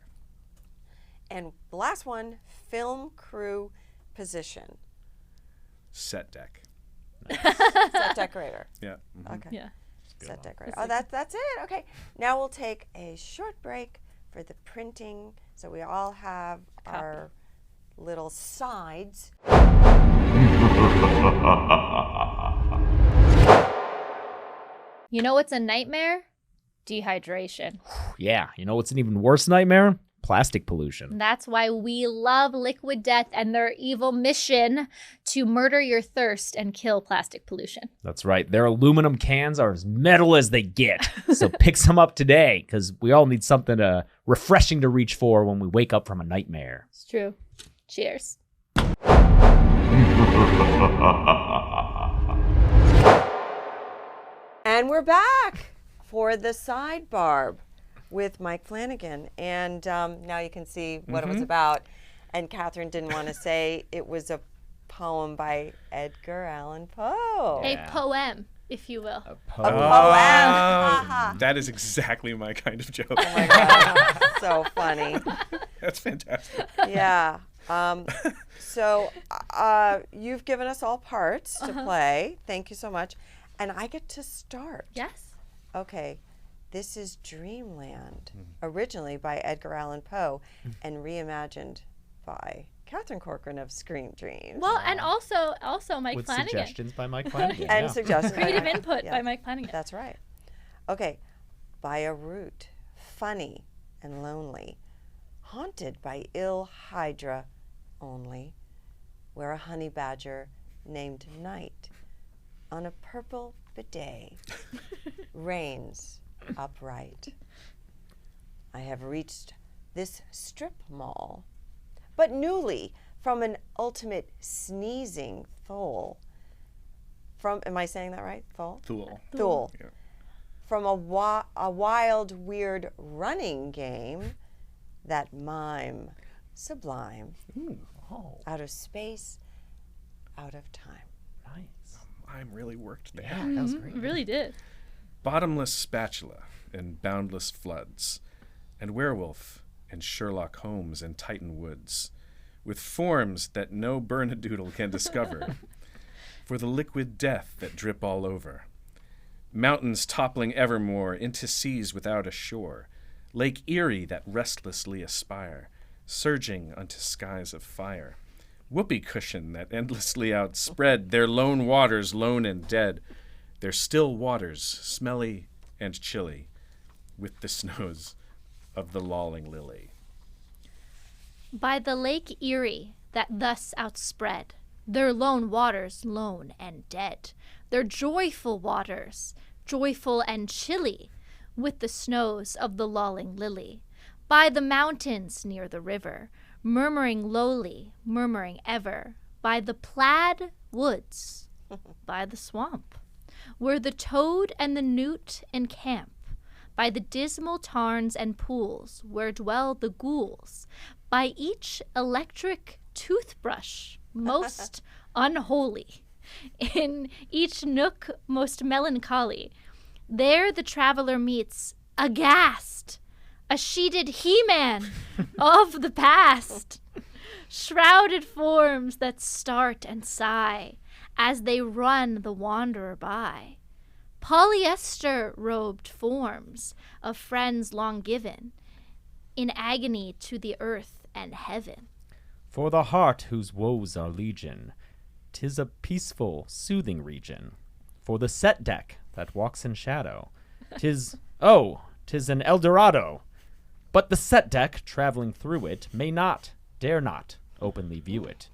And the last one, film crew position. Set deck. Set decorator. Yeah. Okay. Yeah. Set decorator. Oh, that's it. Okay. Now we'll take a short break for the printing so we all have our little sides. You know what's a nightmare? Dehydration. Yeah. You know what's an even worse nightmare? Plastic pollution. That's why we love Liquid Death and their evil mission to murder your thirst and kill plastic pollution. That's right. Their aluminum cans are as metal as they get. So pick some up today because we all need something refreshing to reach for when we wake up from a nightmare. It's true. Cheers. And we're back for the sidebar with Mike Flanagan. And now you can see what it was about. And Catherine didn't want to say it was a poem by Edgar Allan Poe. A poem. if you will. That is exactly my kind of joke. Oh my God, so funny. That's fantastic. Yeah. So you've given us all parts to play. Thank you so much. And I get to start. Yes. Okay. This is Dreamland, originally by Edgar Allan Poe and reimagined by Catherine Corcoran of Scream Dreams. Well, and also Mike With Flanagan. suggestions by Mike Flanagan. And yeah. suggestions. Creative input by Yes, Mike Flanagan. That's right. Okay. By a route, funny and lonely, haunted by ill hydra only, where a honey badger named Night on a purple bidet reigns upright. I have reached this strip mall, but newly from an ultimate sneezing thole. Am I saying that right? Thule. Thule. Yeah. From a wild, weird running game that mime sublime. Oh, Out of space, out of time. nice. I'm really worked there. Yeah, that was great. Really did. Bottomless spatula and boundless floods, and werewolf and Sherlock Holmes and Titan Woods, with forms that no Bernedoodle can discover, for the liquid death that drip all over. Mountains toppling evermore into seas without a shore, Lake Erie that restlessly aspire, surging unto skies of fire. Whoopee cushion that endlessly outspread their lone waters lone and dead, their still waters smelly and chilly, with the snows of the lolling lily. By the Lake Erie that thus outspread, their lone waters lone and dead, their joyful waters, joyful and chilly, with the snows of the lolling lily. By the mountains near the river, murmuring lowly, murmuring ever, by the plaid woods, by the swamp, where the toad and the newt encamp, by the dismal tarns and pools, where dwell the ghouls, by each electric toothbrush most unholy, in each nook most melancholy, there the traveler meets, aghast, a sheeted he-man of the past, shrouded forms that start and sigh as they run the wanderer by, polyester-robed forms of friends long given, in agony to the earth and heaven. For the heart whose woes are legion, 'tis a peaceful, soothing region. For the set deck that walks in shadow, 'tis an Eldorado. But the set deck, traveling through it, may not, dare not, openly view it.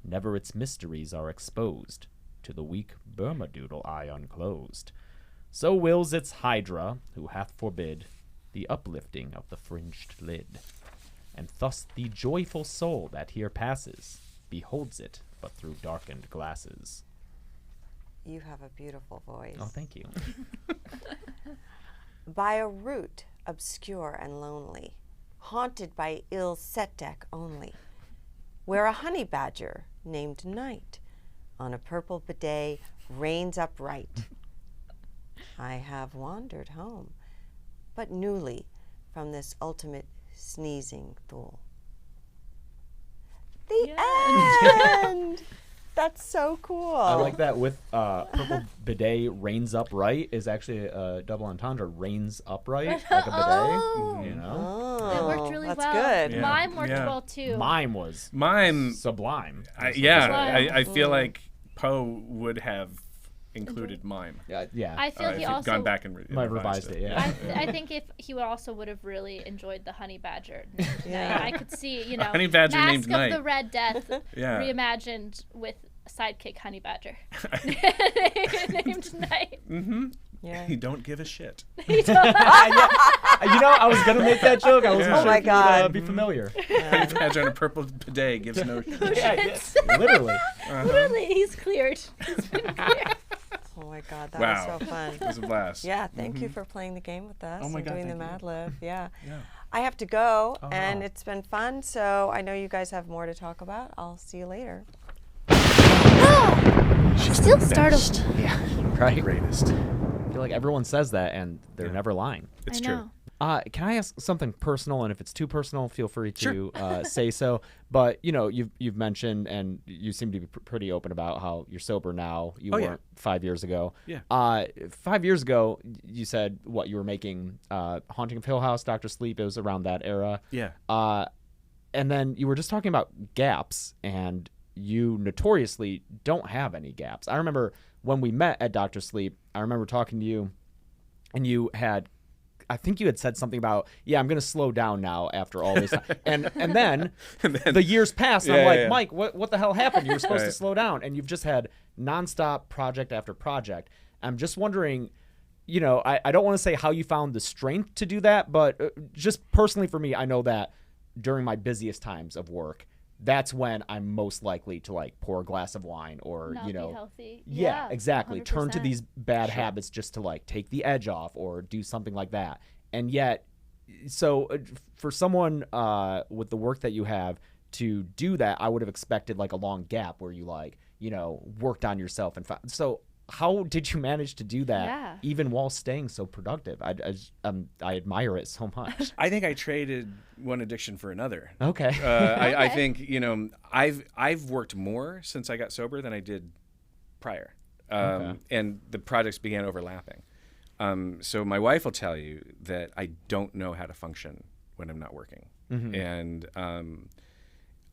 Never its mysteries are exposed to the weak Bernedoodle eye unclosed. So wills its hydra, who hath forbid the uplifting of the fringed lid. And thus the joyful soul that here passes beholds it but through darkened glasses. You have a beautiful voice. Oh, thank you. By a route obscure and lonely, haunted by ill set deck only, where a honey badger named Night on a purple bidet reigns upright. I have wandered home, but newly from this ultimate sneezing thule. The end! That's so cool. I like that with purple bidet reigns upright is actually a double entendre. Reigns upright like a bidet. Oh. You know, It worked really that's well. good. Yeah. Mime worked Yeah. well too. mime was Mime, sublime. I Sublime. feel like Poe would have included mime. Yeah. I feel If he he'd also. gone back and Might have revised it. Yeah. I think if he would have really enjoyed the honey badger. Yeah. I could see, you know, honey badger Mask named of Night. the Red Death Yeah. reimagined with sidekick honey badger named Night. Yeah. You don't give a shit. You know, I was gonna make that joke. I wasn't Yeah. sure Oh my if you would, God. be familiar. Honey badger on a purple bidet gives no shit. Yeah, literally. Literally, he's cleared. He's been cleared. Oh my God, that Wow. was so fun. It was a blast. Yeah, thank you for playing the game with us Oh my and God, doing the thank you. Mad Lib. Yeah. Yeah. I have to go, Oh, and no. it's been fun. So I know you guys have more to talk about. I'll see you later. Still startled. Yeah. Right. Greatest. I feel like everyone says that, and they're never lying. It's I true. know. Can I ask something personal? And if it's too personal, feel free to Sure. say so. But you've mentioned, and you seem to be pretty open about how you're sober now. You Oh, yeah. weren't 5 years ago. Yeah. 5 years ago, you said what you were making, Haunting of Hill House, Doctor Sleep. It was around that era. Yeah. And then you were just talking about gaps, and you notoriously don't have any gaps. I remember when we met at Doctor Sleep. I remember talking to you, and I think you had said something about, I'm going to slow down now after all this time. And then the years passed, and I'm like, Mike, what the hell happened? You were supposed to slow down, and you've just had nonstop project after project. I'm just wondering, I don't want to say how you found the strength to do that, but just personally for me, I know that during my busiest times of work, that's when I'm most likely to like pour a glass of wine or, Not be healthy. Yeah, exactly. Turn to 100%. these bad habits just to like take the edge off or do something like that. And yet, so for someone with the work that you have to do that, I would have expected like a long gap where you like, worked on yourself. So how did you manage to do that Yeah. even while staying so productive? I admire it so much. I think I traded one addiction for another. Okay. I Okay. think I've worked more since I got sober than I did prior, Okay. and the projects began overlapping. So my wife will tell you that I don't know how to function when I'm not working, and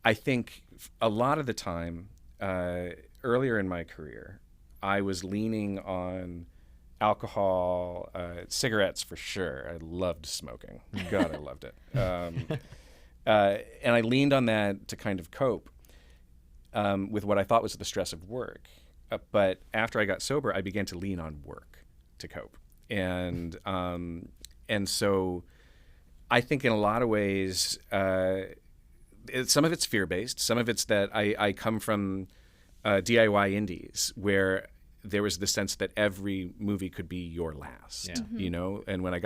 I think a lot of the time earlier in my career, I was leaning on alcohol, cigarettes for sure. I loved smoking. God, I loved it. And I leaned on that to kind of cope with what I thought was the stress of work. But after I got sober, I began to lean on work to cope. And so I think in a lot of ways, some of it's fear-based. Some of it's that I come from DIY indies where there was the sense that every movie could be your last, And when I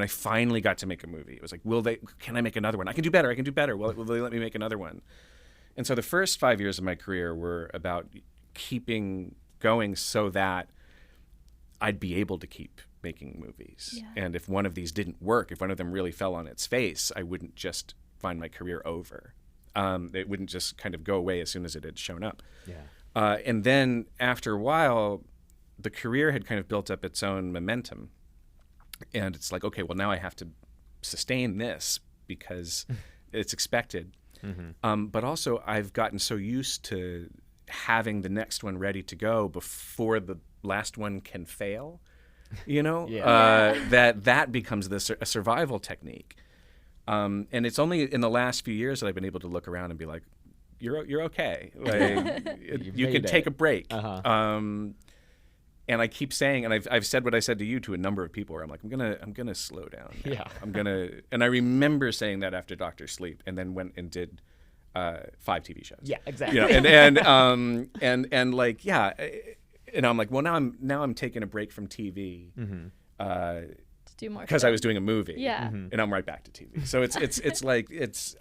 finally got to make a movie, it was like, can I make another one? I can do better. Will they let me make another one? And so the first 5 years of my career were about keeping going so that I'd be able to keep making movies. Yeah. And if one of these didn't work, if one of them really fell on its face, I wouldn't just find my career over. It wouldn't just kind of go away as soon as it had shown up. Yeah. And then after a while, the career had kind of built up its own momentum. And it's like, okay, well, now I have to sustain this because it's expected. But also, I've gotten so used to having the next one ready to go before the last one can fail, that becomes a survival technique. And it's only in the last few years that I've been able to look around and be like, you're okay. Like, you can take a break. And I keep saying, and I've said what I said to you to a number of people, where I'm like, I'm gonna slow down. Now. Yeah. And I remember saying that after Doctor Sleep, and then went and did 5 TV shows. Yeah, exactly. And like, yeah, and I'm like, well, now I'm taking a break from TV. To do more because I was doing a movie, Yeah. and I'm right back to TV. So it's like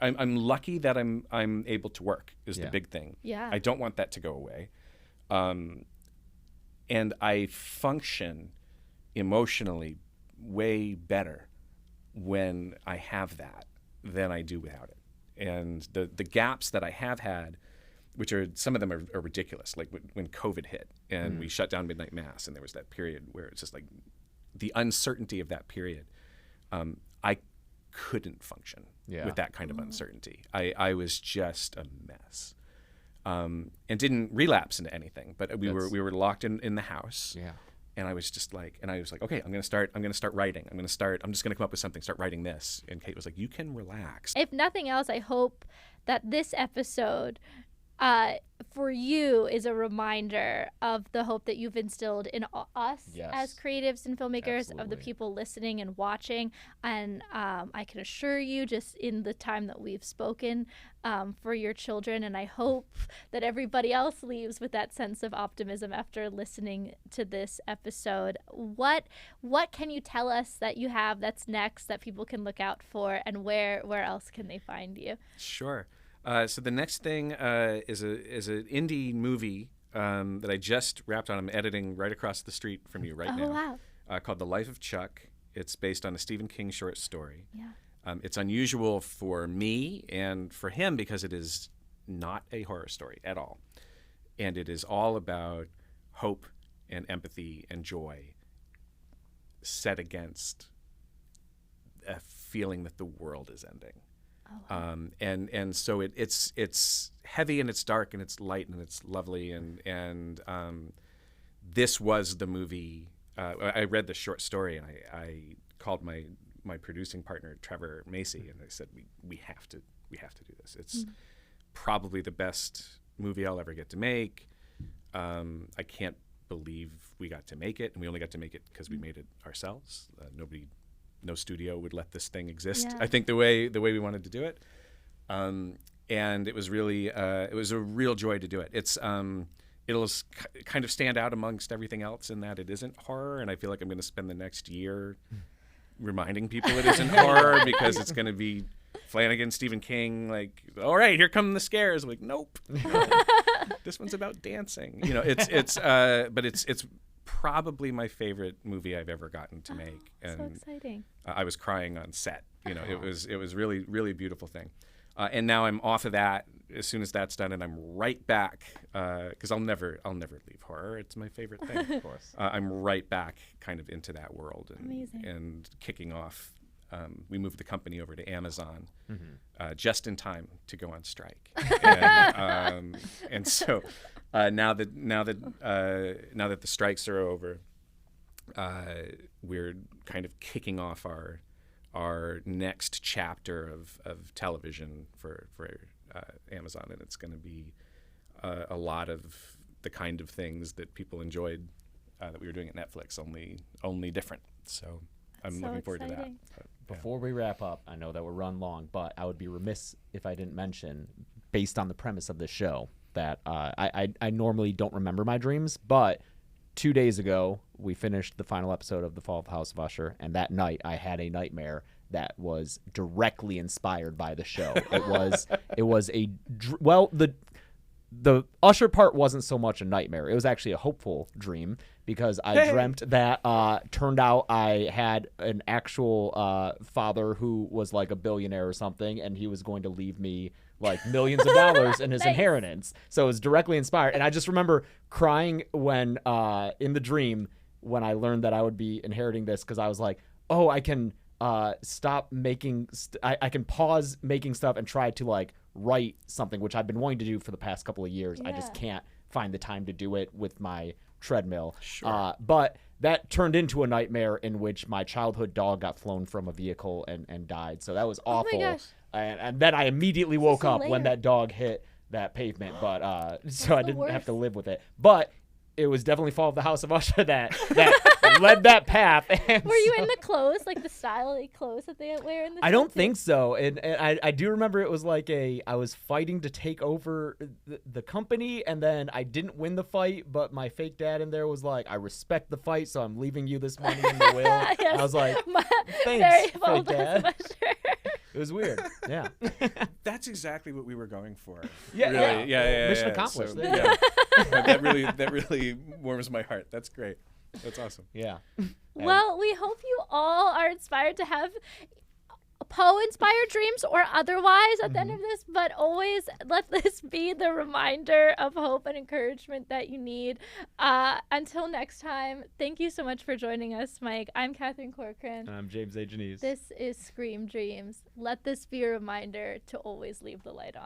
I'm lucky that I'm able to work is the big thing. Yeah. I don't want that to go away, and I function emotionally way better when I have that than I do without it. And the gaps that I have had, which are some of them are ridiculous, like when COVID hit and we shut down midnight mass, and there was that period where it's just like the uncertainty of that period. I couldn't function with that kind of uncertainty. I was just a mess, and didn't relapse into anything. But we were locked in the house. Yeah. And I was just like, okay, I'm gonna start writing. I'm just gonna come up with something. Start writing this. And Kate was like, you can relax. If nothing else, I hope that this episode for you is a reminder of the hope that you've instilled in us as creatives and filmmakers, of the Absolutely. people listening and watching. And I can assure you, just in the time that we've spoken, for your children, and I hope that everybody else leaves with that sense of optimism after listening to this episode. What can you tell us that you have that's next that people can look out for, and where else can they find you? Sure. So the next thing is an indie movie that I just wrapped on. I'm editing right across the street from you right now. Wow. Called The Life of Chuck. It's based on a Stephen King short story. Yeah. It's unusual for me and for him because it is not a horror story at all. And it is all about hope and empathy and joy set against a feeling that the world is ending. Oh, wow. And so it's heavy and it's dark and it's light and it's lovely and this was the movie. I read the short story and I called my producing partner Trevor Macy and I said we have to do this. It's probably the best movie I'll ever get to make. I can't believe we got to make it, and we only got to make it because we made it ourselves. No studio would let this thing exist. Yeah. I think the way we wanted to do it, and it was really it was a real joy to do it. It's it'll kind of stand out amongst everything else in that it isn't horror, and I feel like I'm going to spend the next year reminding people it isn't horror because it's going to be Flanagan, Stephen King, like, all right, here come the scares. Like, nope. This one's about dancing. But it's probably my favorite movie I've ever gotten to make. And so exciting. I was crying on set. It was really, really beautiful thing. And now I'm off of that as soon as that's done, and I'm right back because I'll never leave horror. It's my favorite thing. Of course. I'm right back kind of into that world Amazing. and kicking off. We moved the company over to Amazon just in time to go on strike, and so now that the strikes are over, we're kind of kicking off our next chapter of television for Amazon, and it's going to be a lot of the kind of things that people enjoyed that we were doing at Netflix, only different. So I'm so looking forward exciting. to that. Before we wrap up, I know that we're run long, but I would be remiss if I didn't mention, based on the premise of this show, that I normally don't remember my dreams, but 2 days ago we finished the final episode of The Fall of the House of Usher, and that night I had a nightmare that was directly inspired by the show. It was the Usher part wasn't so much a nightmare. It was actually a hopeful dream because I dreamt that turned out I had an actual father who was like a billionaire or something, and he was going to leave me like millions of dollars in his inheritance. So it was directly inspired. And I just remember crying when in the dream when I learned that I would be inheriting this, because I was like, oh, I can stop making I can pause making stuff and try to like write something, which I've been wanting to do for the past couple of years. I just can't find the time to do it with my treadmill. Sure. But that turned into a nightmare in which my childhood dog got flown from a vehicle and died. So that was awful. Oh my gosh. And then I immediately woke up when layered. that dog hit that pavement. But so I didn't have worst. to live with it. But it was definitely Fall of the House of Usher that led that path. And Were you in the clothes, like the style clothes that they wear in the I show don't too? think so. And I do remember it was like I was fighting to take over the company, and then I didn't win the fight, but my fake dad in there was like, I respect the fight, so I'm leaving you this money in the will. Yes. And I was like, Very thanks, Fall fake of the House of dad. Usher. It was weird. Yeah. That's exactly what we were going for. Yeah, Really. Yeah. Mission accomplished. So, Yeah. that really warms my heart. That's great. That's awesome. Yeah. Well, we hope you all are inspired to have Poe-inspired dreams or otherwise at the end of this, but always let this be the reminder of hope and encouragement that you need. Until next time, thank you so much for joining us, Mike. I'm Catherine Corcoran. And I'm James A. Janice. This is Scream Dreams. Let this be a reminder to always leave the light on.